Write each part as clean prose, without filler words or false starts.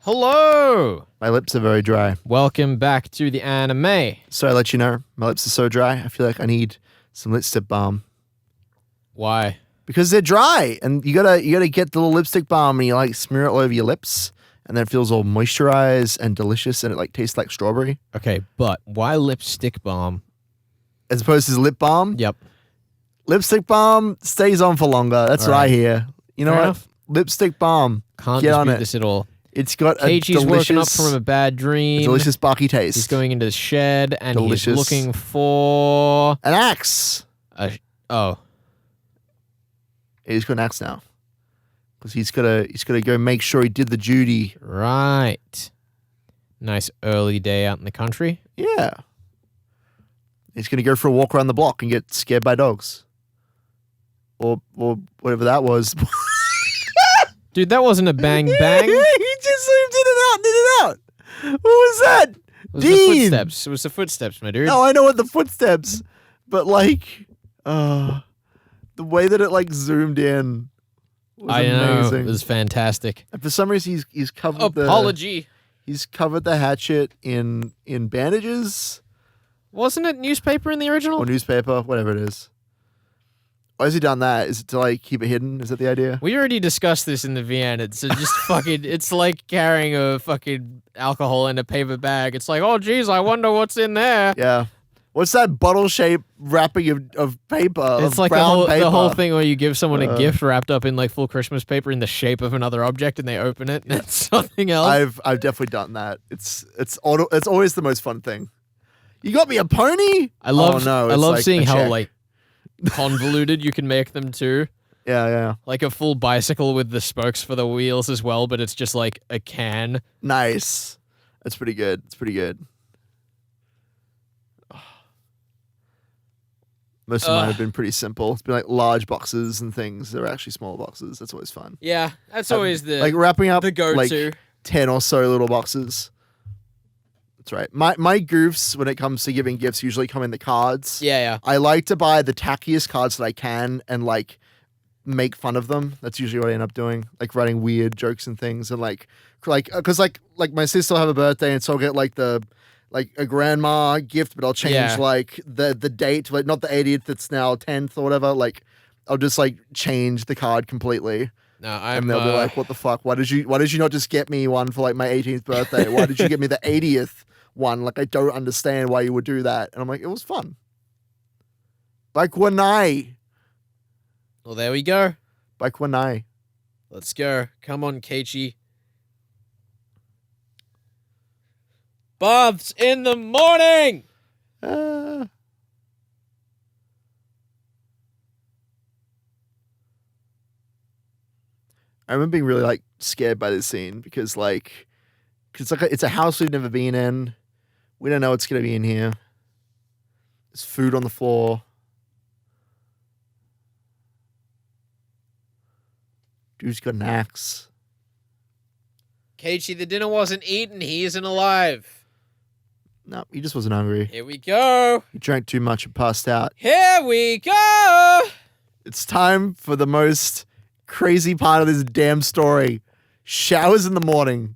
Hello! My lips are very dry. Welcome back to the anime. So I let you know, my lips are so dry, I feel like I need some lipstick balm. Why? Because they're dry, and you gotta get the little lipstick balm and you like smear it all over your lips, and then it feels all moisturized and delicious, and it like tastes like strawberry. Okay, but why lipstick balm? As opposed to lip balm. Yep. Lipstick balm stays on for longer. That's All what I right. hear. You know Fair what? enough. Lipstick balm. Can't Get on dispute it. this at all. It's got a Keiichi's woken up delicious, from a bad dream. delicious barky taste. He's going into the shed and Delicious. he's looking for An axe. Oh. He's got an axe now. Because he's gotta go make sure he did the duty. Right. Nice early day out in the country. Yeah. He's gonna go for a walk around the block and get scared by dogs. Or whatever that was. Dude, that wasn't a bang bang. He just did it out. What was that? It was Dean. the footsteps. It was the footsteps, my dude. No, I know what the footsteps, but like, the way that it like zoomed in was amazing. It was fantastic. And for some reason, he's covered Apology. he's covered the hatchet in bandages Wasn't it newspaper in the original? or newspaper, whatever it is. Why has he done that? Is it to like keep it hidden? Is that the idea? We already discussed this in the VN. It's just fucking. It's like carrying a fucking alcohol in a paper bag. It's like, oh geez, I wonder what's in there. Yeah. What's that bottle-shaped wrapping of paper? It's of like brown paper? the whole thing where you give someone a gift wrapped up in like full Christmas paper in the shape of another object, and they open it and it's something else. I've definitely done that. It's always the most fun thing. You got me a pony? I love. Oh, no, I it's love like seeing a how check. like convoluted you can make them too. Yeah. Like a full bicycle with the spokes for the wheels as well, but it's just like a can. Nice. That's pretty good. It's pretty good. Most of mine have been pretty simple. It's been like large boxes and things. They're actually small boxes. That's always fun. Yeah, that's always the like wrapping up the go-to. like 10 or so little boxes. That's right. My goofs when it comes to giving gifts usually come in the cards. Yeah. I like to buy the tackiest cards that I can and like make fun of them. That's usually what I end up doing, like writing weird jokes and things, and like because like my sister will have a birthday, and so I'll get like a grandma gift, but I'll change like the date, like not the 80th, it's now 10th or whatever. Like I'll just like change the card completely. No, And they'll be like, "What the fuck? Why did you not just get me one for like my 18th birthday? Why did you get me the 80th one? Like I don't understand why you would do that." And I'm like, "It was fun." Like Wanai. Well, there we go. Like Wanai. Let's go. Come on, Keiichi. Baths in the morning. I remember being really like scared by this scene because it's a house we've never been in. We don't know what's gonna be in here. There's food on the floor. Dude's got an axe. Keiichi, the dinner wasn't eaten. He isn't alive. No, he just wasn't hungry. Here we go. He drank too much and passed out. Here we go. It's time for the most crazy part of this damn story. Showers in the morning.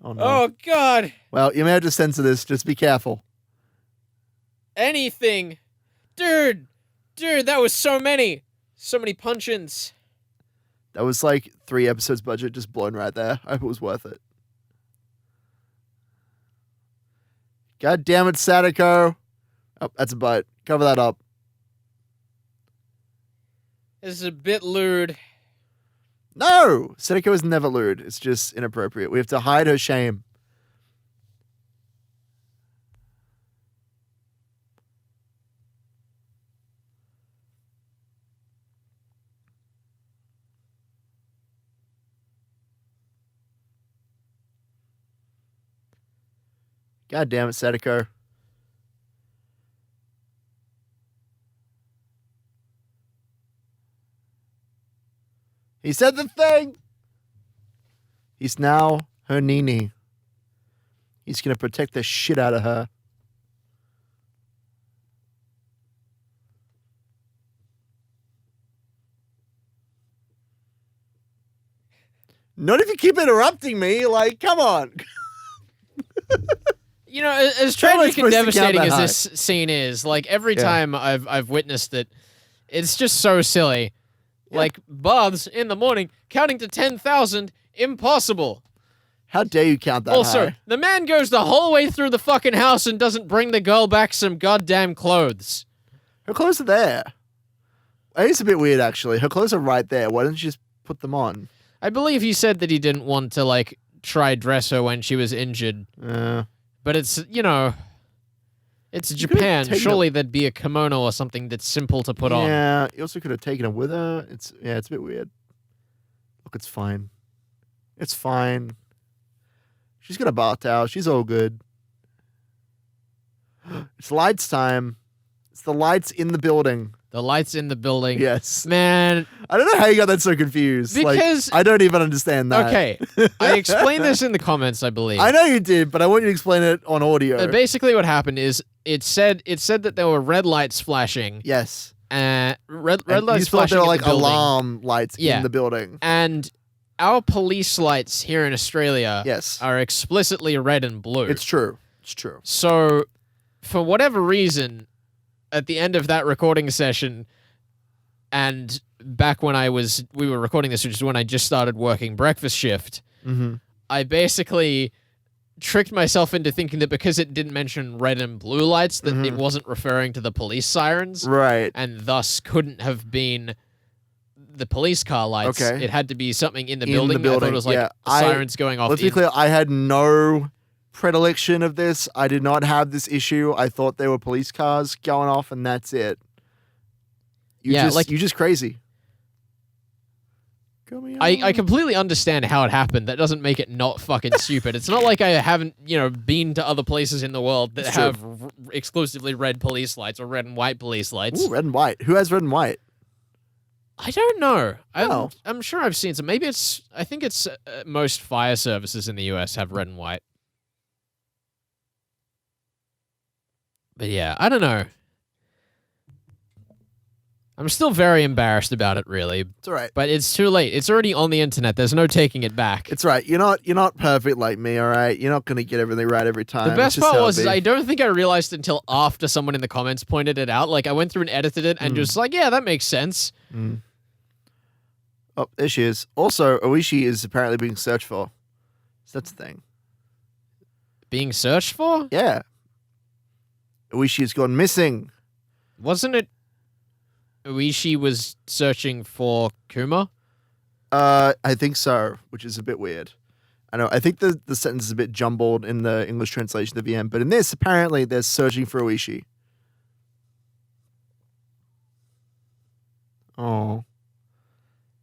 Oh no. Oh, God. Well, you may have to censor this. Just be careful. Anything. Dude, that was so many. So many punch-ins. That was like 3 episodes budget just blown right there. I hope it was worth it. God damn it, Sadako. Oh, that's a butt. Cover that up. This is a bit lewd. No! Sadako is never lewd. It's just inappropriate. We have to hide her shame. God damn it, Sadako. He said the thing! He's now her Nini. He's going to protect the shit out of her. Not if you keep interrupting me. Like, come on. You know, as How am I tragic and supposed to count devastating that as high? this scene is, like every Yeah. time I've witnessed it, it's just so silly. Yeah. Like baths in the morning, counting to 10,000, impossible. How dare you count that Also, high? the man goes the whole way through the fucking house and doesn't bring the girl back some goddamn clothes. Her clothes are there. It's a bit weird, actually. Her clothes are right there. Why don't you just put them on? I believe he said that he didn't want to like try dress her when she was injured. But it's, you know, it's You could've Japan. taken Surely there'd be a kimono or something that's simple to put on. Yeah, you also could have taken her with her. It's a bit weird. Look, it's fine. It's fine. She's got a bath towel. She's all good. It's lights time. It's the lights in the building. The lights in the building. Yes. Man, I don't know how you got that so confused. Because- I don't even understand that. okay. I explained this in the comments, I believe. I know you did, but I want you to explain it on audio. Basically what happened is it said that there were red lights flashing. Yes. Red And lights you thought flashing there were in like the building. alarm lights Yeah. in the building. And our police lights here in Australia Yes. are explicitly red and blue. It's true. It's true. So, for whatever reason, at the end of that recording session, and back when we were recording this, which is when I just started working breakfast shift, Mm-hmm. I basically tricked myself into thinking that because it didn't mention red and blue lights, that it wasn't referring to the police sirens, Right. and thus couldn't have been the police car lights. Okay. It had to be something in the In building. the I thought building, it was like yeah. sirens going off. Let's be clear, I had no predilection of this. I did not have this issue. I thought they were police cars going off, and that's it. Yeah, you're just crazy. I completely understand how it happened. That doesn't make it not fucking stupid. It's not like I haven't, been to other places in the world that It's true. have exclusively red police lights or red and white police lights. Ooh, red and white. Who has red and white? I don't know. Oh. I'm sure I've seen some. Maybe I think it's most fire services in the US have red and white. But yeah, I don't know. I'm still very embarrassed about it, really. It's all right. But it's too late. It's already on the internet. There's no taking it back. It's right. You're not perfect like me, all right? You're not gonna get everything right every time. The best It's just part how it was be. I don't think I realized until after someone in the comments pointed it out. Like I went through and edited it and just like, yeah, that makes sense. Mm. Oh, there she is. Also, Oishi is apparently being searched for. So that's the thing. Being searched for? Yeah. Oishi has gone missing. Wasn't it Uishi was searching for Kuma? I think so, which is a bit weird. I know. I think the sentence is a bit jumbled in the English translation of the VM, but in this, apparently, they're searching for Oishi. Oh.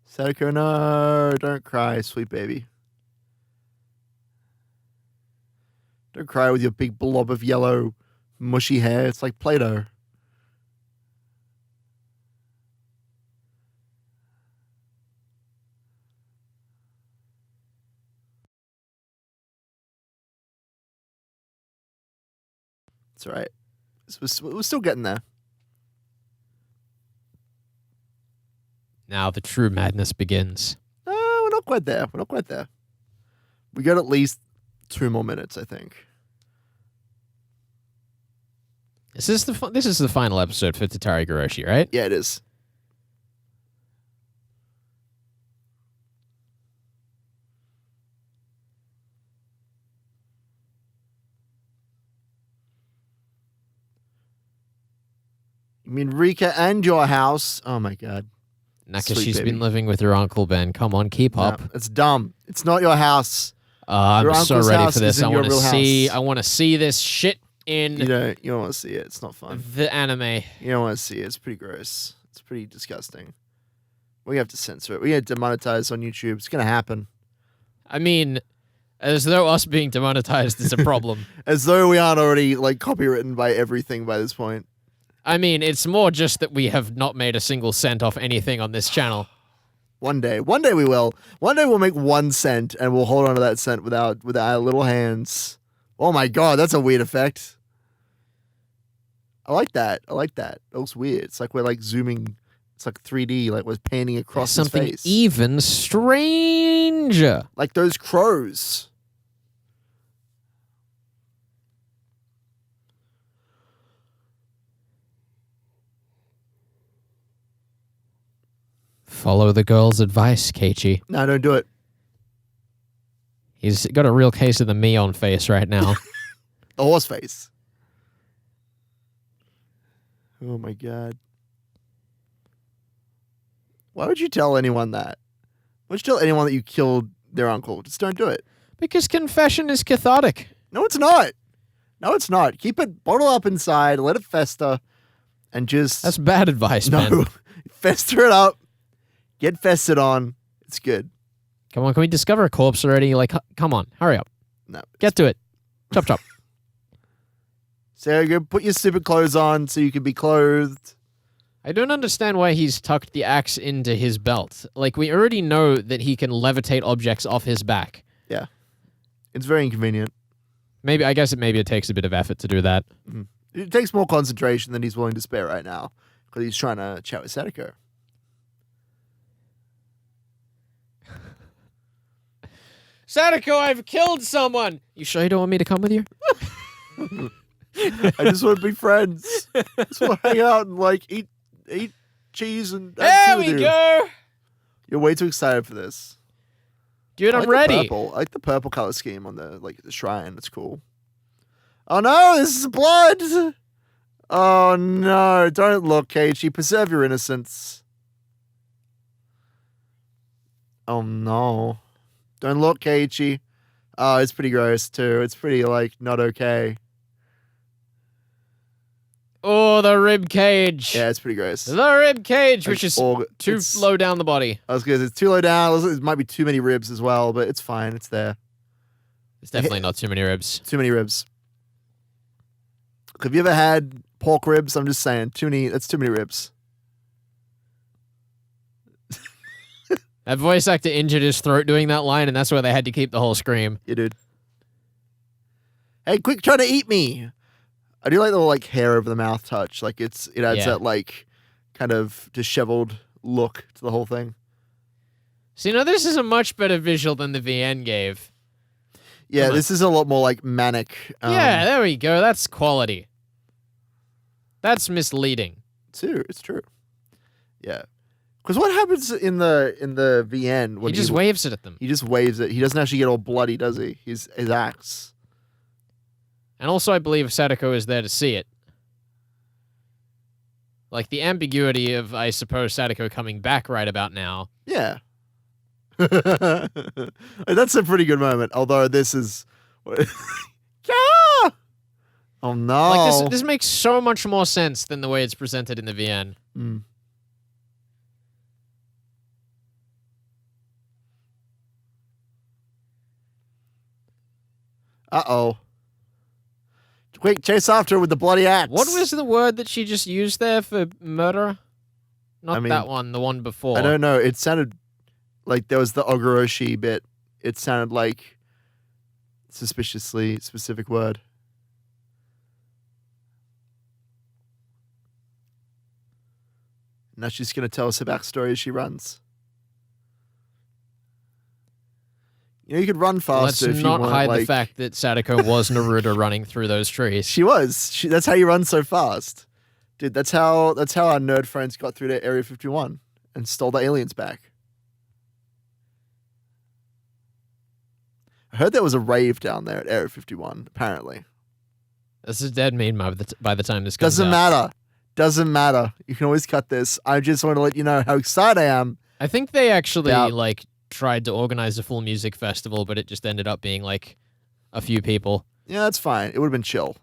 Sadako, no, don't cry, sweet baby. Don't cry with your big blob of yellow, mushy hair. It's like Play-Doh. It's all right. We're still getting there. Now the true madness begins. We're not quite there. We're not quite there. We got at least 2 more minutes, I think. Is this this is the final episode for Tatari Higurashi, right? Yeah, it is. You mean Rika and your house? Oh my god. Naka, Sweet she's baby. been living with her Uncle Ben. Come on, keep up. No, it's dumb. It's not your house. I'm Your so uncle's ready house for this. isn't I your want to real see. house. I want to see this shit in You don't want to see it. It's not fun. the anime. You don't want to see it. It's pretty gross. It's pretty disgusting. We have to censor it. We get demonetized on YouTube. It's gonna happen. I mean, as though us being demonetized is a problem. As though we aren't already like copywritten by everything by this point. I mean, it's more just that we have not made a single cent off anything on this channel. One day we will. One day we'll make 1 cent and we'll hold on to that cent with our little hands. Oh my god, that's a weird effect. I like that. It looks weird. It's like we're like zooming It's like 3D, like was panning across his Something face. even stranger. Like those crows. Follow the girl's advice, Keiichi. No, don't do it. He's got a real case of the Mion face right now. The horse face. Oh my god. Why would you tell anyone that? Why would you tell anyone that you killed their uncle? Just don't do it. Because confession is cathartic. No, it's not. No, it's not. Keep it, bottle up inside, let it fester, and just... That's bad advice, no, Ben. fester it up. Get fested on. It's good. Come on, can we discover a corpse already? Like, come on, hurry up. No. Get to it. Chop, chop. So go put your stupid clothes on so you can be clothed. I don't understand why he's tucked the axe into his belt. Like, we already know that he can levitate objects off his back. Yeah. It's very inconvenient. Maybe it takes a bit of effort to do that. Mm. It takes more concentration than he's willing to spare right now because he's trying to chat with Sadako. Sadako, I've killed someone! You sure you don't want me to come with you? I just want to be friends. I just want to hang out and like eat cheese and There we go! You're way too excited for this. Dude, I'm ready. I like the purple color scheme on the shrine. It's cool. Oh no, this is blood! Oh no, don't look, Keiichi. Preserve your innocence. Oh no. Don't look, Keiichi. Oh, it's pretty gross too. It's pretty like not okay. Oh, the rib cage. Yeah, it's pretty gross. The rib cage, which is too it's low down the body. I was gonna say it's too low down. It might be too many ribs as well, but it's fine. It's there. It's definitely not too many ribs. Too many ribs. Have you ever had pork ribs? I'm just saying, that's too many ribs. That voice actor injured his throat doing that line, and that's why they had to keep the whole scream. Yeah, dude. Hey, quick, trying to eat me. I do like the like hair over the mouth touch. Like it adds that like kind of disheveled look to the whole thing. See, now this is a much better visual than the VN gave. Yeah, this is a lot more like manic. Yeah, there we go. That's quality. That's misleading. It's true. Yeah. Because what happens in the VN when he just waves it at them? He just waves it. He doesn't actually get all bloody, does he? His axe. And also, I believe Sadako is there to see it. Like the ambiguity of, I suppose, Sadako coming back right about now. Yeah. That's a pretty good moment. Although this is, yeah. Oh no! Like this makes so much more sense than the way it's presented in the VN. Mm. Uh-oh. Quick, chase after her with the bloody axe. What was the word that she just used there for murderer? Not that one, the one before. I don't know. It sounded like there was the Higurashi bit. It sounded like suspiciously specific word. Now she's going to tell us her backstory as she runs. You know, you could run faster Let's if not you want, hide like... the fact that Sadako was Naruto running through those trees. She was. That's how you run so fast. Dude, that's how our nerd friends got through to Area 51 and stole the aliens back. I heard there was a rave down there at Area 51, apparently. This is dead meme by the time this comes Doesn't out. matter. Doesn't matter. You can always cut this. I just want to let you know how excited I am. I think they actually, tried to organize a full music festival, but it just ended up being, a few people. Yeah, that's fine. It would have been chill.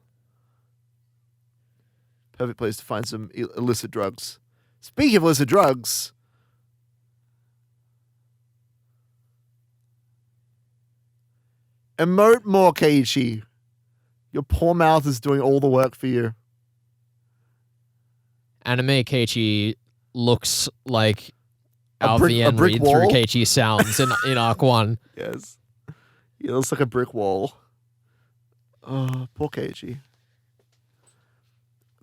Perfect place to find some illicit drugs. Speaking of illicit drugs... Emote more, Keiichi. Your poor mouth is doing all the work for you. Anime Keiichi looks like A brick read wall? through Keiichi sounds in Arc 1. Yes. He looks like a brick wall. Oh, poor Keiichi.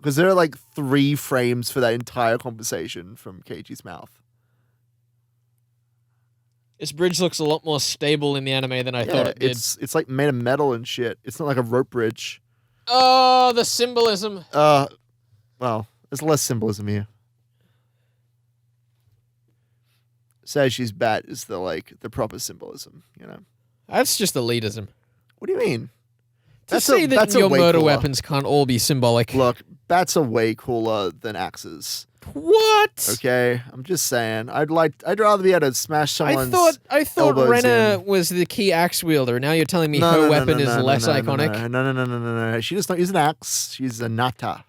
Because there are like 3 frames for that entire conversation from Keiichi's mouth. This bridge looks a lot more stable in the anime than I thought it did. It's like made of metal and shit. It's not like a rope bridge. Oh, the symbolism. Well, there's less symbolism here. Saishi's bat is the proper symbolism, you know. That's just elitism. What do you mean? To say that your murder weapons can't all be symbolic. Look, bats are way cooler than axes. What? Okay, I'm just saying. I'd rather be able to smash someone's I thought elbows Rena in. was the key axe wielder. Now you're telling me her weapon is less iconic? No. She does not use an axe. She's a nata,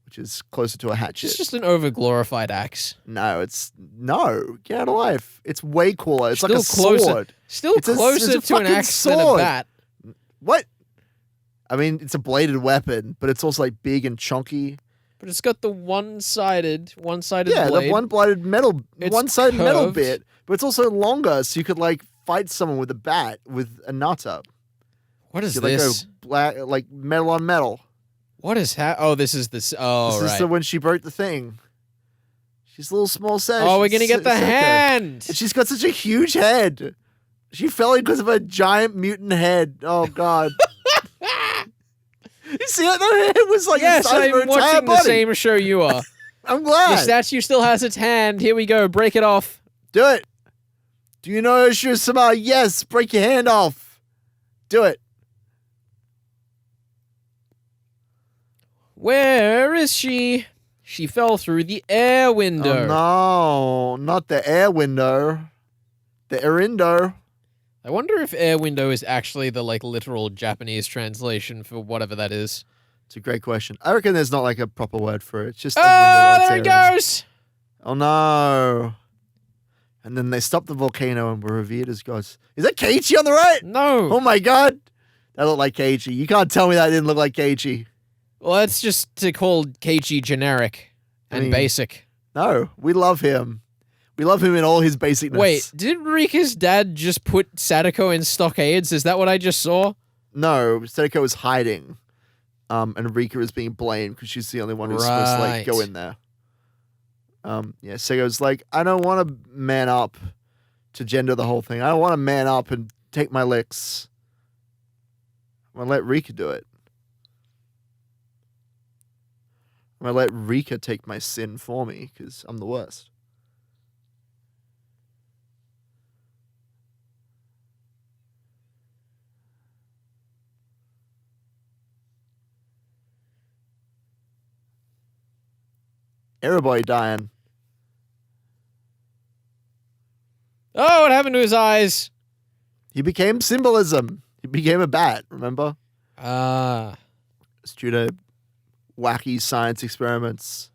which is closer to a hatchet. It's just an over-glorified axe. No, get out of life. It's way cooler. It's Still like a closer, sword. Still It's a closer to an fucking axe than a sword. bat. What? I mean, it's a bladed weapon, but it's also like big and chunky. But it's got the one-sided blade. The one-bladed metal, It's one-sided metal curved. bit, but it's also longer, so you could like fight someone with a bat with a nata. What is You this? like go like metal on metal. What is Oh, this is this. Oh, This right. is the when she broke the thing. She's a little small set. Oh, we're gonna get the hand. And she's got such a huge head. She fell in because of her giant mutant head. Oh god. You see it? The head was like Yes, the size of her I'm entire watching the body. same show you are. I'm The glad. statue still has its hand. Here we go. Break it off. Do it. Do you know Shirasama? Yes. Break your hand off. Do it. Where is she? She fell through the air window. Oh, no. Not the air window. The air window. I wonder if air window is actually the literal Japanese translation for whatever that is. It's a great question. I reckon there's not like a proper word for it. It's just a Oh, window there it that's goes. airing. Oh no. And then they stopped the volcano and were revered as gods. Is that Keiichi on the right? No. Oh my god. That looked like Keiichi. You can't tell me that didn't look like Keiichi. Well, that's just to call Keiichi generic and basic. No, we love him. We love him in all his basicness. Wait, did Rika's dad just put Sadako in stockades? Is that what I just saw? No, Sadako is hiding. And Rika is being blamed because she's the only one who's supposed to go in there. Yeah, Sego's like, I don't want to man up to gender the whole thing. I don't want to man up and take my licks. I'm going to let Rika do it. I'm going to let Rika take my sin for me because I'm the worst. Everybody dying. Oh, what happened to his eyes? He became symbolism. He became a bat, remember? Ah. It's due to wacky science experiments.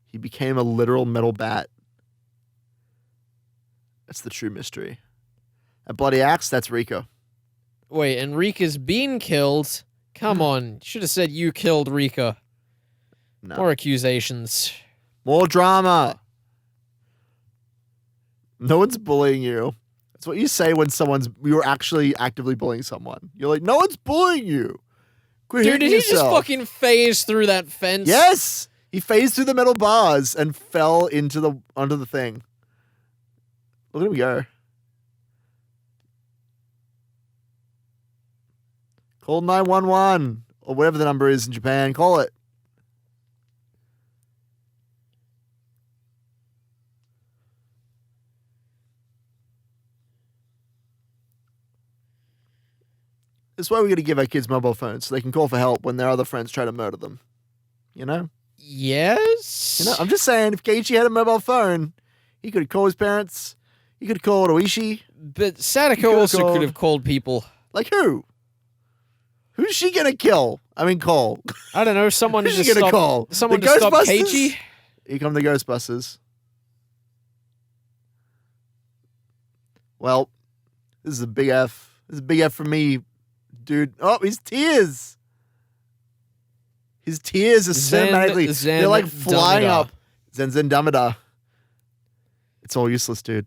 He became a literal metal bat. That's the true mystery. A bloody axe, that's Rika. Wait, and Rika's been killed? Come on. Should have said you killed Rika. No. More accusations. More drama. No one's bullying you. That's what you say when you're actually actively bullying someone. You're like, no one's bullying you. Quit Dude, hitting did he just yourself. fucking phase through that fence? Yes! He phased through the metal bars and fell onto the thing. Look at him go. Call 911 or whatever the number is in Japan. Call it. That's why we're going to give our kids mobile phones so they can call for help when their other friends try to murder them. You know? Yes? You know, I'm just saying, if Keiichi had a mobile phone, he could call his parents. He could have called Oishi. But Sadako also could have called people. Like who? Who's she gonna kill? I mean, call. I don't know, someone Who's to she gonna stop, call? someone The to stop Ghostbusters? Keiichi? Here come the Ghostbusters. Well, this is a big F. This is a big F for me, dude. Oh, his tears. His tears are cinematically. Zen They're like flying Damida. up. Zen Damida. It's all useless, dude.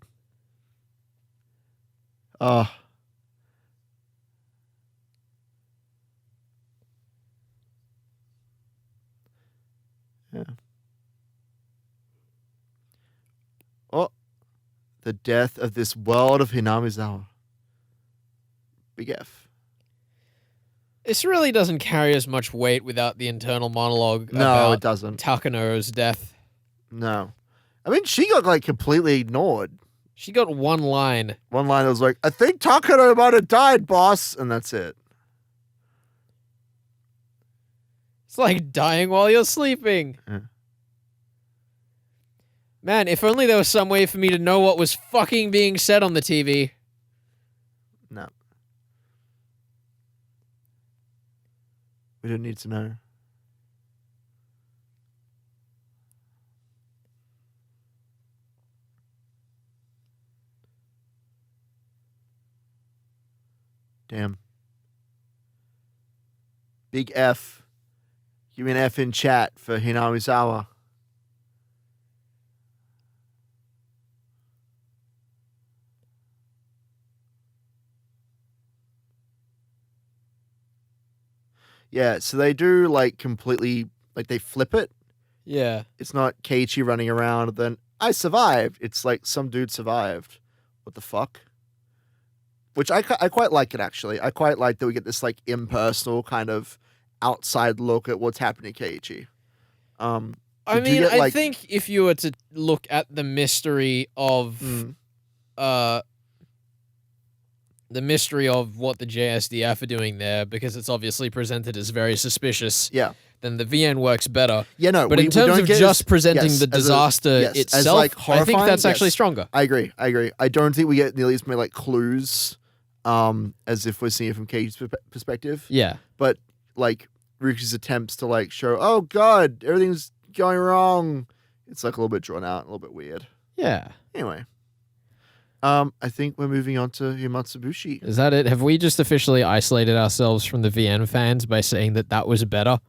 Oh. The death of this world of Hinamizawa. Big F. This really doesn't carry as much weight without the internal monologue No, about it doesn't. Takanoro's death. No. I mean, she got like completely ignored. She got one line. One line that was like, I think Takanoro might have died, boss. And that's it. It's like dying while you're sleeping. Yeah. Man, if only there was some way for me to know what was fucking being said on the TV. No. We don't need to know. Damn. Big F. Give me an F in chat for Hinamizawa. Yeah, so they do like completely, like they flip it. Yeah. It's not Keiichi running around and then I survived. It's like some dude survived. What the fuck? Which I quite like it, actually. I quite like that we get this like impersonal kind of outside look at what's happening to Keiichi. I mean, I think if you were to look at the mystery of the mystery of what the JSDF are doing there, because it's obviously presented as very suspicious, then the VN works better. Yeah, no, but in terms of just presenting the disaster itself, like I think that's actually stronger. I agree. I don't think we get nearly as many like clues as if we're seeing it from Keiichi's perspective. Yeah. But like Ryuki's attempts to like show, oh god, everything's going wrong, it's like a little bit drawn out, a little bit weird. Yeah. Anyway. I think we're moving on to Himatsubushi. Is that it? Have we just officially isolated ourselves from the VN fans by saying that was better?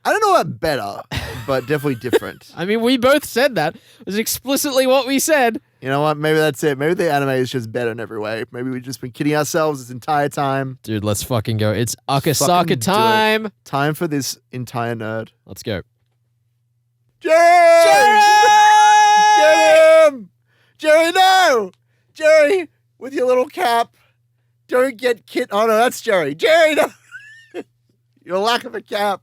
I don't know about better, but definitely different. I mean, we both said that. It was explicitly what we said. You know what? Maybe that's it. Maybe the anime is just better in every way. Maybe we've just been kidding ourselves this entire time. Dude, let's fucking go. It's Akasaka time. Time for this entire nerd. Let's go. Jerry! Get him! Jerry, no! Jerry, with your little cap. Don't get kid. Oh, no, that's Jerry. Jerry, no! Your lack of a cap.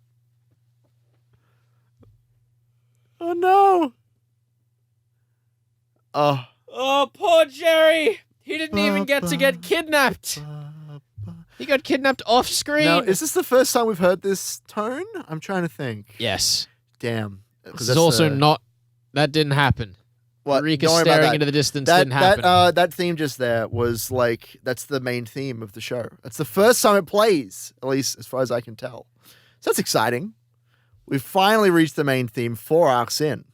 Oh, no. Oh, poor Jerry. He didn't even get to get kidnapped. He got kidnapped off screen. Now, is this the first time we've heard this tone? I'm trying to think. Yes. Damn. This is also not... That didn't happen. What? Rika staring into the distance didn't happen. That theme just there was like, that's the main theme of the show. That's the first time it plays, at least as far as I can tell. So that's exciting. We've finally reached the main theme 4 arcs in.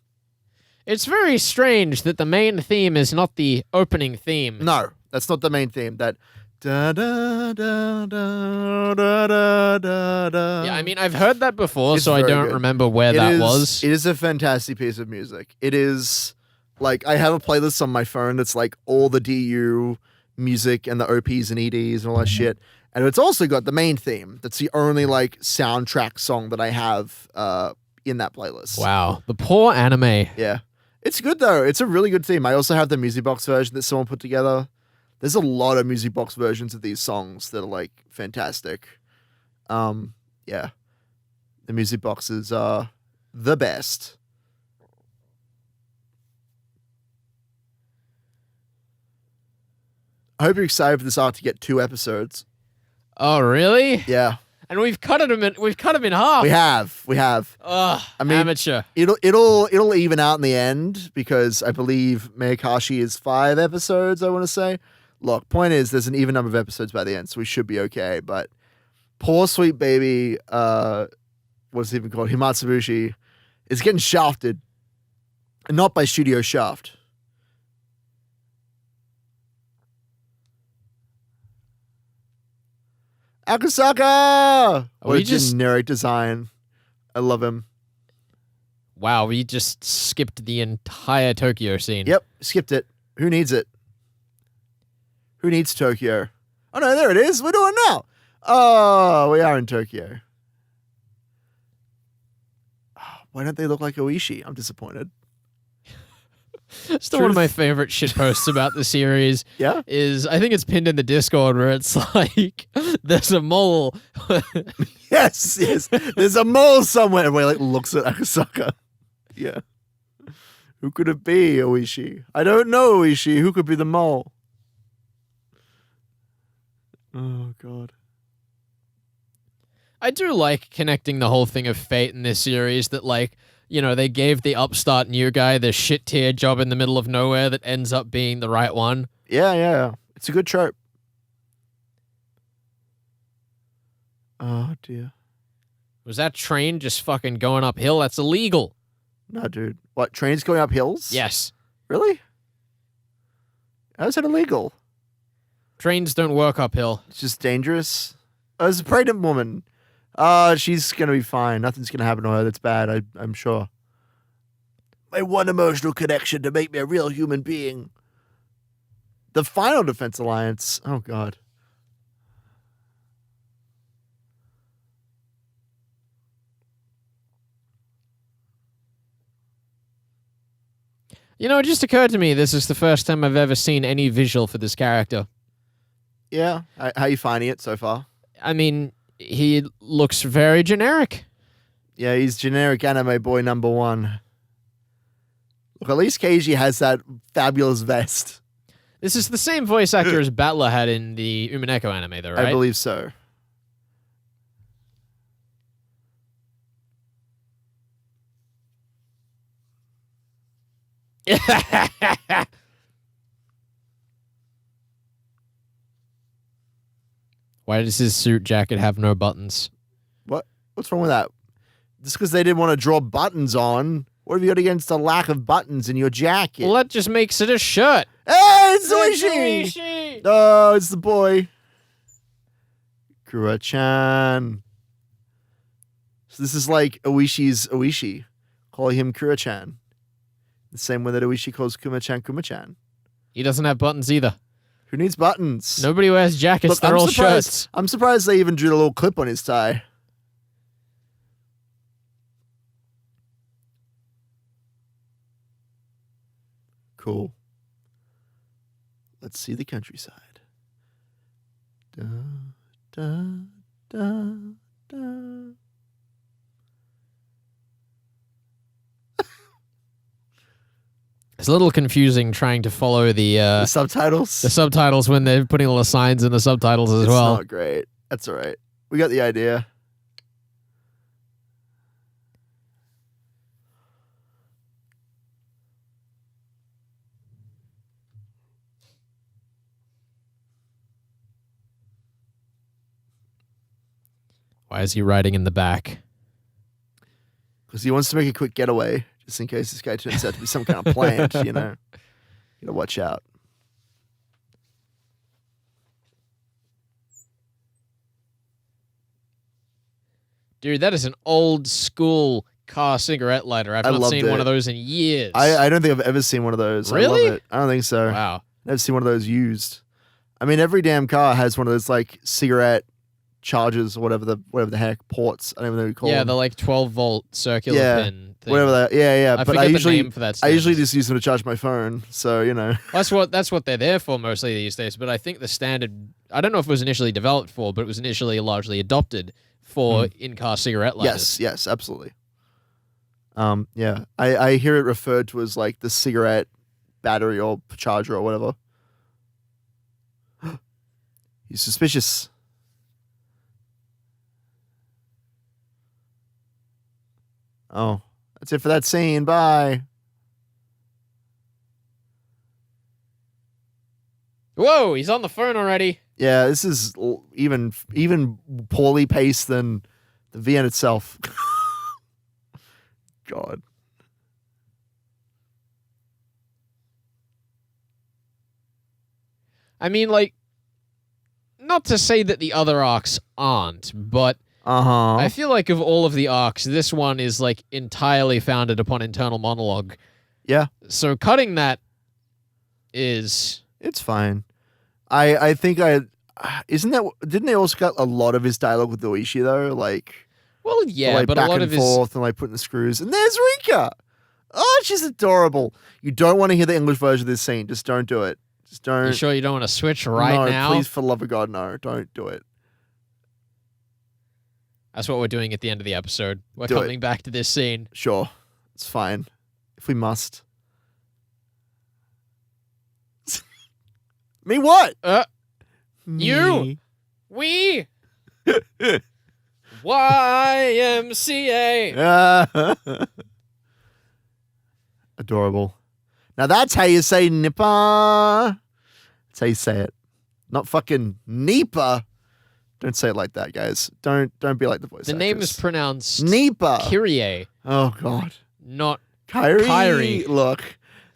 It's very strange that the main theme is not the opening theme. No, that's not the main theme. That da da da da da da da da. Yeah, I mean, I've heard that before, so I don't good. remember where that was. It is a fantastic piece of music. It is, like, I have a playlist on my phone that's like all the DU music and the OPs and EDs and all that shit. And it's also got the main theme. That's the only like soundtrack song that I have in that playlist. Wow, the poor anime. Yeah. It's good though. It's a really good theme. I also have the music box version that someone put together. There's a lot of music box versions of these songs that are like fantastic. Yeah. The music boxes are the best. I hope you're excited for this arc to get 2 episodes. Oh, really? Yeah. And we've cut him in half. We have. Ugh, I mean, amateur. It'll even out in the end because I believe Miyakashi is 5 episodes, I want to say. Look, point is there's an even number of episodes by the end, so we should be okay. But poor sweet baby, what's it even called? Himatsubushi is getting shafted. And not by Studio Shaft. Akasaka! What a generic design. I love him. Wow, we just skipped the entire Tokyo scene. Yep, skipped it. Who needs it? Who needs Tokyo? Oh no, there it is. We're doing it now. Oh, we are in Tokyo. Why don't they look like Oishi? I'm disappointed. Still one of my favorite shit posts about the series Yeah. is, I think it's pinned in the Discord, where it's like, there's a mole. Yes. There's a mole somewhere where he like looks at Akasaka. Yeah. Who could it be, Oishi? I don't know, Oishi. Who could be the mole? Oh, God. I do like connecting the whole thing of fate in this series, that, like, you know, they gave the upstart new guy the shit tier job in the middle of nowhere that ends up being the right one. Yeah. It's a good trope. Oh, dear. Was that train just fucking going uphill? That's illegal. No, dude. What, trains going up hills? Yes. Really? How is that illegal? Trains don't work uphill. It's just dangerous. Oh, there's a pregnant woman. She's going to be fine. Nothing's going to happen to her that's bad, I'm sure. My one emotional connection to make me a real human being. The Final Defense Alliance. Oh, God. You know, it just occurred to me this is the first time I've ever seen any visual for this character. Yeah. How are you finding it so far? I mean, he looks very generic. Yeah, he's generic anime boy number one. Look, at least Keiji has that fabulous vest. This is the same voice actor as Battler had in the Umineko anime, though, right? I believe so. Why does his suit jacket have no buttons? What's wrong with that? Just because they didn't want to draw buttons on. What have you got against the lack of buttons in your jacket? Well, that just makes it a shirt. Hey, it's Oishi! Oh, it's the boy. Kura-chan. So this is like Oishi's Oishi. Calling him Kura-chan. The same way that Oishi calls Kuma-chan Kuma-chan. He doesn't have buttons either. Who needs buttons? Nobody wears jackets. Look, They're all shirts. I'm surprised they even drew a little clip on his tie. Cool. Let's see the countryside. Da, da, da, da. It's a little confusing trying to follow The subtitles? subtitles when they're putting all the signs in the subtitles as It's well. not great. That's all right. We got the idea. Why is he riding in the back? Because he wants to make a quick getaway, just in case this guy turns out to be some kind of plant, you know. You gotta watch out. Dude, that is an old school car cigarette lighter. I've I not loved seen one it. of those in years. I don't think I've ever seen one of those. Really? I love it. I don't think so. Wow. Never seen one of those used. I mean, every damn car has one of those like cigarette chargers or whatever the heck ports. I don't even know what you call Yeah, them. the like 12-volt circular Yeah, pin thing. Whatever that. Yeah. I But forget the name for that I usually standard. just use them to charge my phone. So you know. That's what they're there for mostly these days. But I think the standard, I don't know if it was initially developed for, but it was initially largely adopted for in-car cigarette lighters. Yes, absolutely. Yeah, I hear it referred to as like the cigarette battery or charger or whatever. He's suspicious. Oh, that's it for that scene. Bye. Whoa, he's on the phone already. Yeah, this is even poorly paced than the VN itself. God. I mean, like, not to say that the other arcs aren't, but Uh-huh. I feel like of all of the arcs, this one is like entirely founded upon internal monologue. Yeah. So cutting that is It's fine. I think didn't they also cut a lot of his dialogue with Oishi though? Like well, yeah, like but back a lot and of his forth and like putting the screws. And there's Rika. Oh, she's adorable. You don't want to hear the English version of this scene. Just don't do it. Just don't. You sure you don't want to switch right no, now? Please, for the love of God, no. Don't do it. That's what we're doing at the end of the episode. We're Do it. coming back to this scene. Sure. It's fine. If we must. Me what? You. We. YMCA. Adorable. Now that's how you say nipper. That's how you say it. Not fucking Nipa. Don't say it like that, guys. Don't be like the voice The name is actress. pronounced Nipa. Kyrie, Oh God. not Kyrie. Look,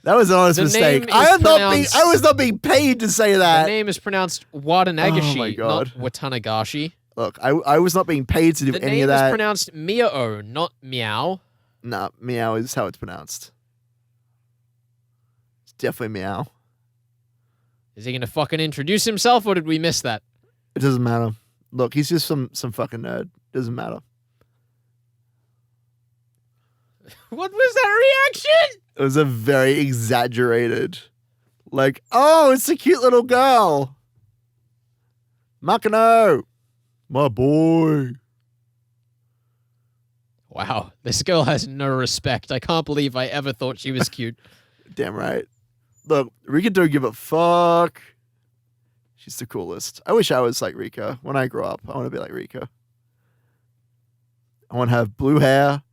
that was an honest The mistake. name is I was not being paid to say the that. name is pronounced Watanagashi, Oh my God. not Watanagashi. Look, I was not being paid to do The any name of is that. pronounced Miao, not Meow. Nah, meow is how it's pronounced. It's definitely meow. Is he gonna fucking introduce himself, or did we miss that? It doesn't matter. Look, he's just some fucking nerd. Doesn't matter. What was that reaction? It was a very exaggerated, like, oh, it's a cute little girl. Makano, my boy. Wow, this girl has no respect. I can't believe I ever thought she was cute. Damn right. Look, Rika don't give a fuck. She's the coolest. I wish I was like Rika. When I grow up, I want to be like Rika. I want to have blue hair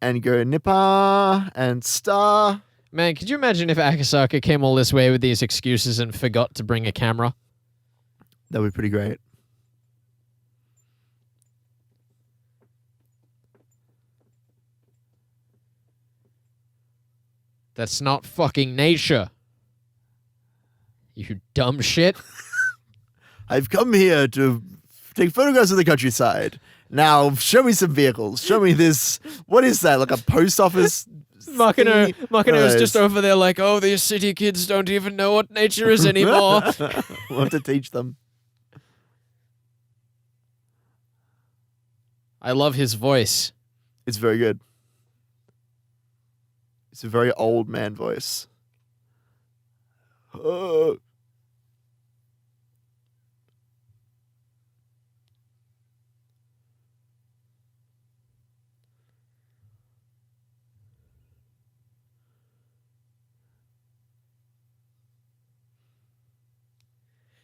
and go nipper and star. Man, could you imagine if Akasaka came all this way with these excuses and forgot to bring a camera? That would be pretty great. That's not fucking nature. You dumb shit. I've come here to take photographs of the countryside. Now, show me some vehicles. Show me this. What is that? Like a post office? Makino is just over there like, oh, these city kids don't even know what nature is anymore. We'll have to teach them. I love his voice. It's very good. It's a very old man voice.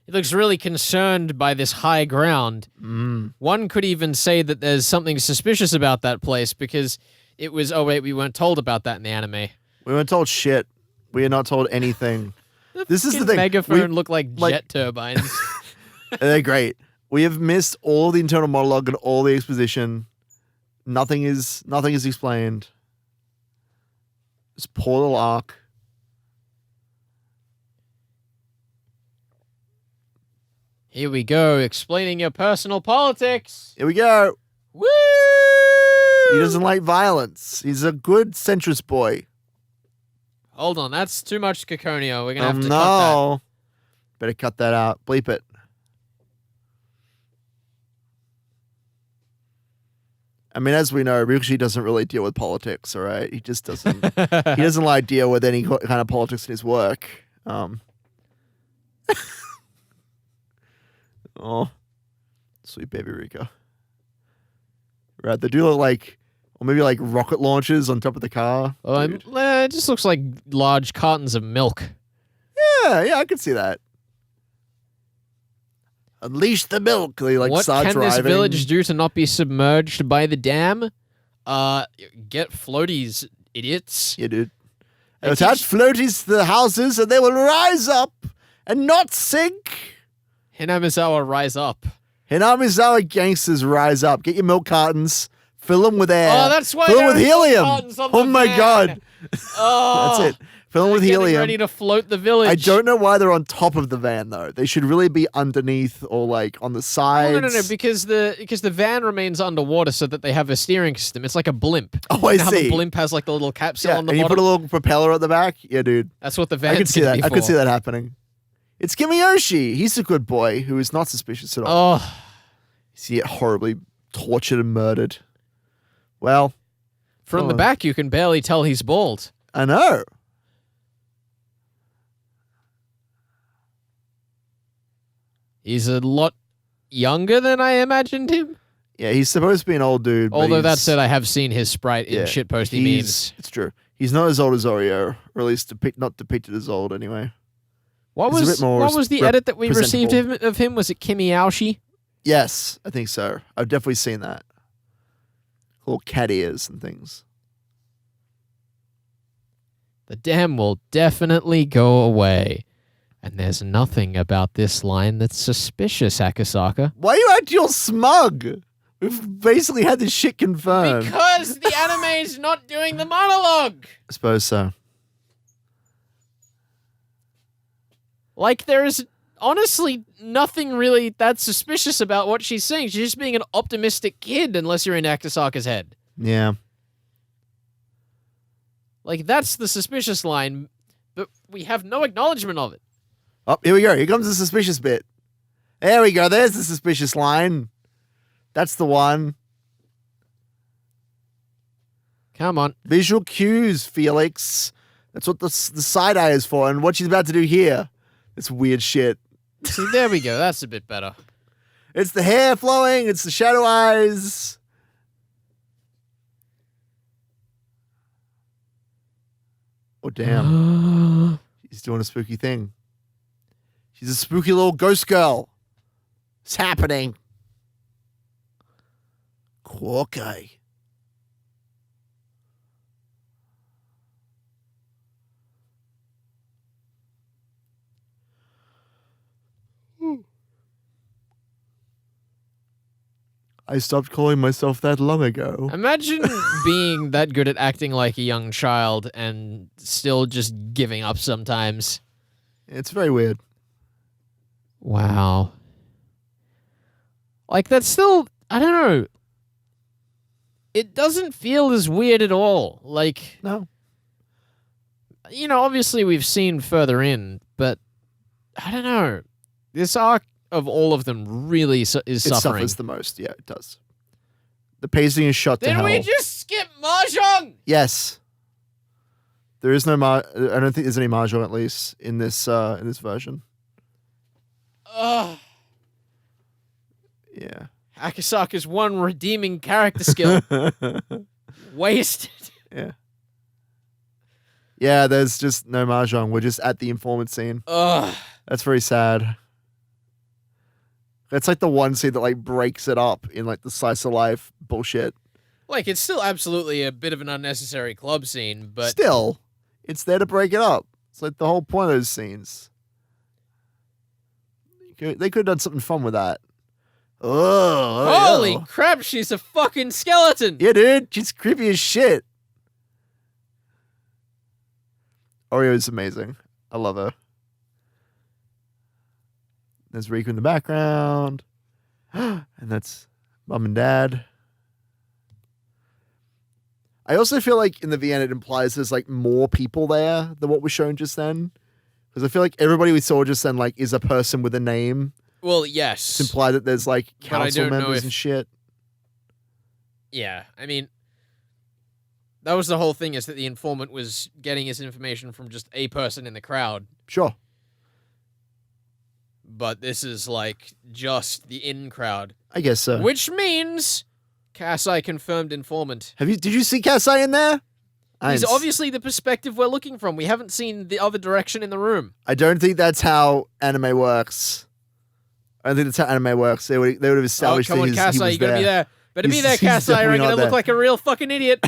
He looks really concerned by this high ground. One could even say that there's something suspicious about that place because it was, oh wait, we weren't told about that in the anime. We weren't told shit. We are not told anything. This is the thing. Megaphone look like jet turbines. They're great. We have missed all the internal monologue and all the exposition. Nothing is explained. This poor little arc. Here we go, explaining your personal politics. Here we go. Woo! He doesn't like violence. He's a good centrist boy. Hold on, that's too much Caconio. We're gonna have to cut No. Better cut that out. Bleep it. I mean, as we know, Ryushi doesn't really deal with politics, all right? He just doesn't. that. He doesn't like deal with any kind of politics in his work. Oh, sweet baby Rika. Right, they do look like, or maybe like rocket launchers on top of the car. Dude. It just looks like large cartons of milk. Yeah, I can see that. Unleash the milk. They like What start can driving. this village do to not be submerged by the dam? Get floaties, idiots. Yeah, dude. They Attach floaties to the houses and they will rise up and not sink. Hinamizawa, rise up. Hinamizawa gangsters rise up. Get your milk cartons. Fill them with air. Oh, that's why Fill them there with are milk helium. cartons on Oh the my van. God. Oh, That's it. Fill them with they're getting helium. ready to float the village. I don't know why they're on top of the van though. They should really be underneath or like on the sides. No, because the van remains underwater so that they have a steering system. It's like a blimp. Oh, I You know how see. the blimp has like the little capsule Yeah, on the and you bottom. put a little propeller at the back. Yeah, dude. That's what the I van's can see gonna that. be I can for. see that happening. It's Kimiyoshi. He's a good boy who is not suspicious at all. Oh, He's yet horribly tortured and murdered. Well, From the back, you can barely tell he's bald. I know. He's a lot younger than I imagined him. Yeah, he's supposed to be an old dude. Although that said, I have seen his sprite in shitposty memes. It's true. He's not as old as Oreo, or at least not depicted as old anyway. What was the edit that we received of him? Was it Kimi Aoshi? Yes, I think so. I've definitely seen that. Little cat ears and things. The dam will definitely go away. And there's nothing about this line that's suspicious, Akasaka. Why are you acting all smug? We've basically had this shit confirmed. Because the anime's not doing the monologue. I suppose so. Like, there is honestly nothing really that suspicious about what she's saying. She's just being an optimistic kid, unless you're in Akasaka's head. Yeah. Like, that's the suspicious line, but we have no acknowledgement of it. Oh, here we go. Here comes the suspicious bit. There we go. There's the suspicious line. That's the one. Come on. Visual cues, Felix. That's what the side eye is for, and what she's about to do here. It's weird shit. See, there we go. That's a bit better. It's the hair flowing. It's the shadow eyes. Oh, damn. She's doing a spooky thing. She's a spooky little ghost girl. It's happening. Quirky. I stopped calling myself that long ago. Imagine being that good at acting like a young child and still just giving up sometimes. It's very weird. Wow. Like, that's still, I don't know. It doesn't feel as weird at all. Like, no. You know, obviously we've seen further in, but I don't know. This arc of all of them really is suffering. It suffers the most. Yeah, it does. The pacing is shot to hell. Did we just skip Mahjong? Yes. There is no I don't think there's any Mahjong, at least in this version. Ugh. Yeah. Akasaka's one redeeming character skill. Wasted. Yeah. Yeah, there's just no Mahjong. We're just at the informant scene. Ugh. That's very sad. That's like the one scene that like breaks it up in like the slice of life bullshit. Like, it's still absolutely a bit of an unnecessary club scene, but still, it's there to break it up. It's like the whole point of those scenes. They could have done something fun with that. Holy crap, she's a fucking skeleton. Yeah, dude, she's creepy as shit. Oreo's amazing. I love her. There's Riku in the background. And that's mom and dad. I also feel like in the VN it implies there's like more people there than what was shown just then. Because I feel like everybody we saw just then like is a person with a name. Well, yes. It's implied that there's like council members and shit. Yeah, I mean, that was the whole thing, is that the informant was getting his information from just a person in the crowd. Sure. But this is like just the in crowd. I guess so. Which means Kasai confirmed informant. Did you see Kasai in there? He's obviously the perspective we're looking from. We haven't seen the other direction in the room. I don't think that's how anime works. I don't think that's how anime works. They would have established come on, that Kasai, you gotta be there. Better be there, Kasai, or I'm gonna there. look like a real fucking idiot.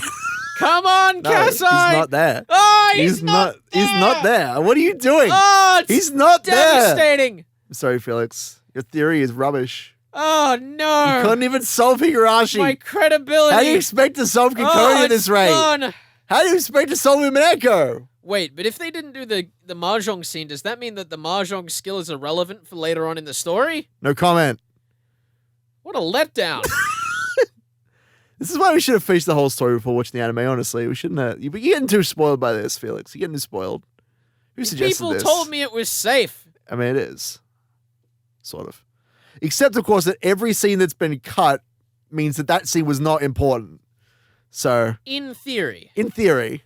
Come on, No, Kasai! he's not there. Oh, he's not there! He's not there. What are you doing? Oh, it's he's not devastating. there. I'm sorry, Felix. Your theory is rubbish. Oh, no. You couldn't even solve Higurashi. My credibility. How do you expect to solve Kikori at this rate? Gone. How do you expect to solve Umineko? Wait, but if they didn't do the Mahjong scene, does that mean that the Mahjong skill is irrelevant for later on in the story? No comment. What a letdown. This is why we should have finished the whole story before watching the anime, honestly. We shouldn't have. You're getting too spoiled by this, Felix. You're getting too spoiled. Who suggested People this? told me it was safe. I mean, it is. Sort of. Except, of course, that every scene that's been cut means that scene was not important. So, In theory. in theory,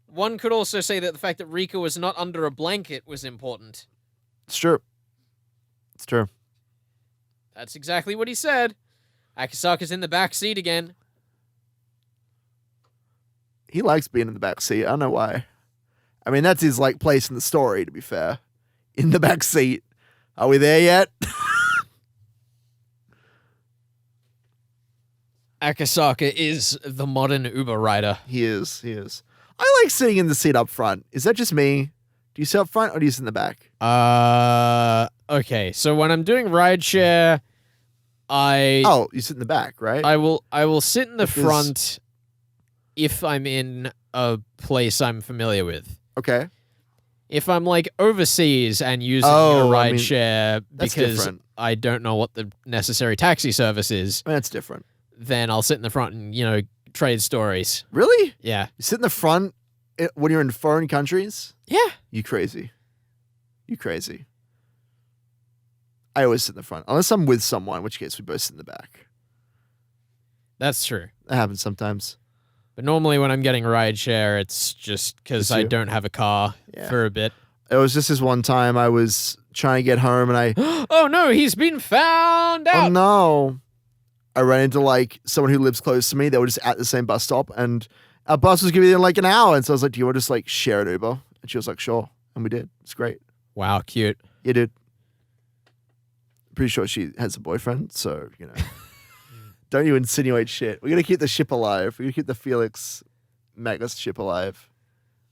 One could also say that the fact that Rika was not under a blanket was important. it's true. It's true. That's exactly what he said. Akisaka's in the back seat again. He likes being in the back seat. I don't know why. I mean, that's his like place in the story, to be fair. In the back seat. Are we there yet? Akisaka is the modern Uber rider. He is. I like sitting in the seat up front. Is that just me? Do you sit up front or do you sit in the back? Okay. So when I'm doing rideshare, Oh, you sit in the back, right? I will sit in the Because- front if I'm in a place I'm familiar with. Okay. If I'm like overseas and using Oh, a I mean, rideshare that's because different. I don't know what the necessary taxi service is, That's different. then I'll sit in the front and, trade stories. Really? Yeah. You sit in the front when you're in foreign countries? Yeah. You crazy. I always sit in the front. Unless I'm with someone, in which case we both sit in the back. That's true. That happens sometimes. But normally when I'm getting rideshare, it's just because Just I you. don't have a car Yeah. for a bit. It was just this one time I was trying to get home and I... Oh no, he's been found Oh out. no. I ran into like someone who lives close to me. They were just at the same bus stop and our bus was giving in like an hour. And so I was like, do you want to just like share an Uber? And she was like, sure. And we did. It's great. Wow, cute. You did. Pretty sure she has a boyfriend. So, don't you insinuate shit. We're going to keep the ship alive. We're going to keep the Felix Magnus ship alive.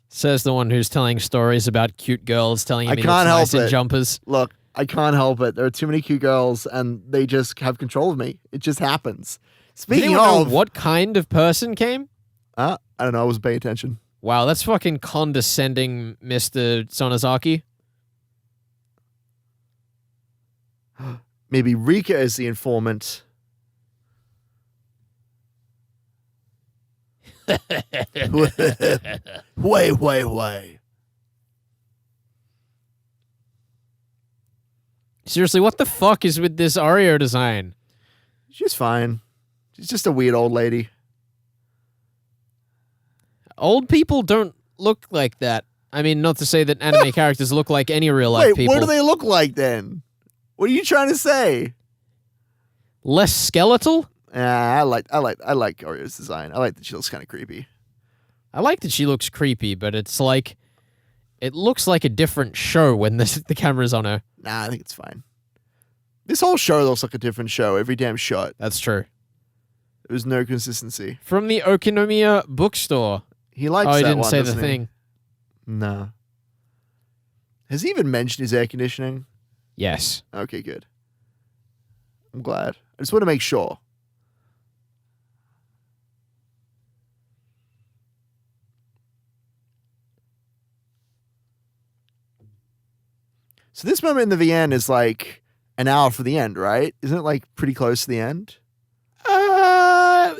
Says the one who's telling stories about cute girls telling him I he can't looks help nice in it. jumpers. Look, I can't help it. There are too many cute girls and they just have control of me. It just happens. Does Speaking anyone know of... what kind of person came? I don't know. I wasn't paying attention. Wow, that's fucking condescending, Mr. Sonozaki. Maybe Rika is the informant. Way. Seriously, what the fuck is with this Oreo design? She's fine. She's just a weird old lady. Old people don't look like that. I mean, not to say that anime characters look like any real life Wait, people. what do they look like then? What are you trying to say? Less skeletal? I like Oreo's design. I like that she looks kind of creepy. I like that she looks creepy, but it's like it looks like a different show when the camera's on her. Nah, I think it's fine. This whole show looks like a different show. Every damn shot. That's true. There's no consistency. From the Okinomiya bookstore. He likes Oh, that he didn't one, say the doesn't he? thing. No. Has he even mentioned his air conditioning? Yes. Okay, good. I'm glad. I just want to make sure. So this moment in the VN is like an hour for the end, right? Isn't it like pretty close to the end?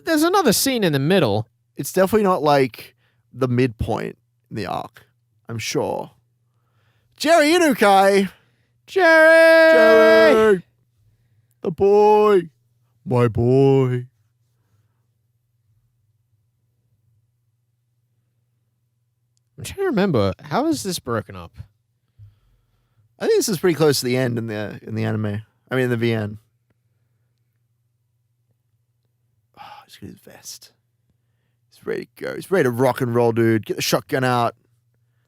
There's another scene in the middle. It's definitely not like the midpoint in the arc. I'm sure. Jerry Inukai! Jerry! The boy! My boy. I'm trying to remember. How is this broken up? I think this is pretty close to the end in the anime. I mean, in the VN. Oh, he's got his vest. He's ready to go. He's ready to rock and roll, dude. Get the shotgun out.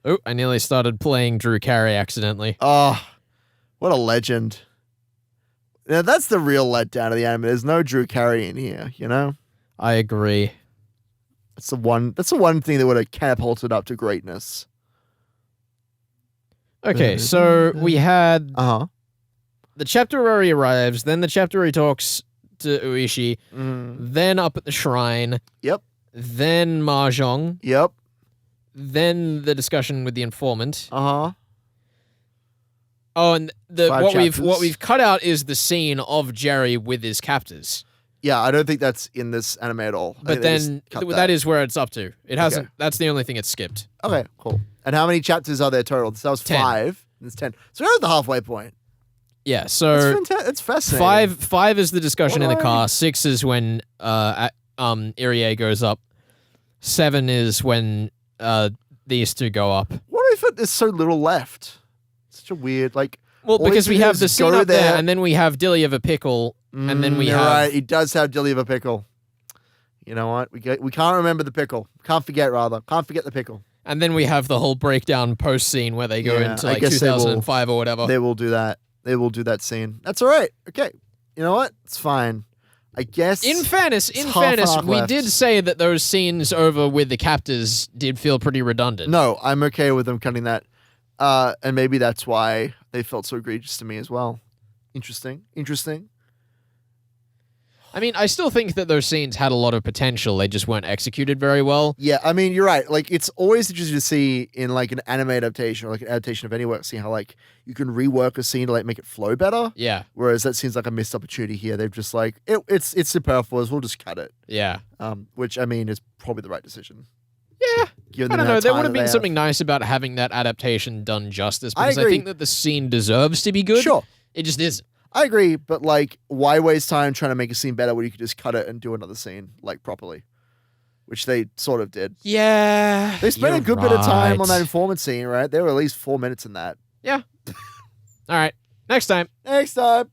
Oh, I nearly started playing Drew Carey accidentally. Oh, what a legend. Now, that's the real letdown of the anime. There's no Drew Carey in here, you know? I agree. That's the one thing that would have catapulted up to greatness. Okay, so we had Uh-huh. the chapter where he arrives, then the chapter where he talks to Uishi, then up at the shrine, Yep. then Mahjong, Yep. then the discussion with the informant. Uh-huh. Oh, and Five what chapters. we've cut out is the scene of Jerry with his captors. Yeah, I don't think that's in this anime at all. I But think they then just cut that is where it's up to. It hasn't. Okay. That's the only thing it's skipped. Okay, cool. And how many chapters are there total? That was 10. 5. And it's 10. So we're at the halfway point. Yeah. So That's fascinating. five is the discussion in the Why? car. 6 is when Irie goes up. 7 is when these two go up. What if there's so little left? Such a weird, like... Well, because we have the scene up there, there, and then we have Dilly of a Pickle, and then we you're have... right, he does have Dilly of a Pickle. You know what? We can't remember the pickle. Can't forget, rather. Can't forget the pickle. And then we have the whole breakdown post-scene where they go into, like, guess 2005 or whatever. They will do that. They will do that scene. That's all right. Okay. You know what? It's fine. I guess... In fairness, we did say that those scenes over with the captors did feel pretty redundant. No, I'm okay with them cutting that. And maybe that's why they felt so egregious to me as well. Interesting. I mean, I still think that those scenes had a lot of potential. They just weren't executed very well. Yeah, I mean, you're right. Like, it's always interesting to see in, like, an anime adaptation or, like, an adaptation of any work, see how, like, you can rework a scene to, like, make it flow better. Yeah. Whereas that seems like a missed opportunity here. They've just, like, it's superfluous. We'll just cut it. Yeah. Which, I mean, is probably the right decision. Yeah. Given I don't know. There would have been have. something nice about having that adaptation done justice, because I agree. think that the scene deserves to be good. Sure. It just isn't. I agree, but, like, why waste time trying to make a scene better when you could just cut it and do another scene, like, properly? Which they sort of did. Yeah. They spent a good bit of time on that informant scene, right? There were at least 4 minutes in that. Yeah. All right. Next time. Next time.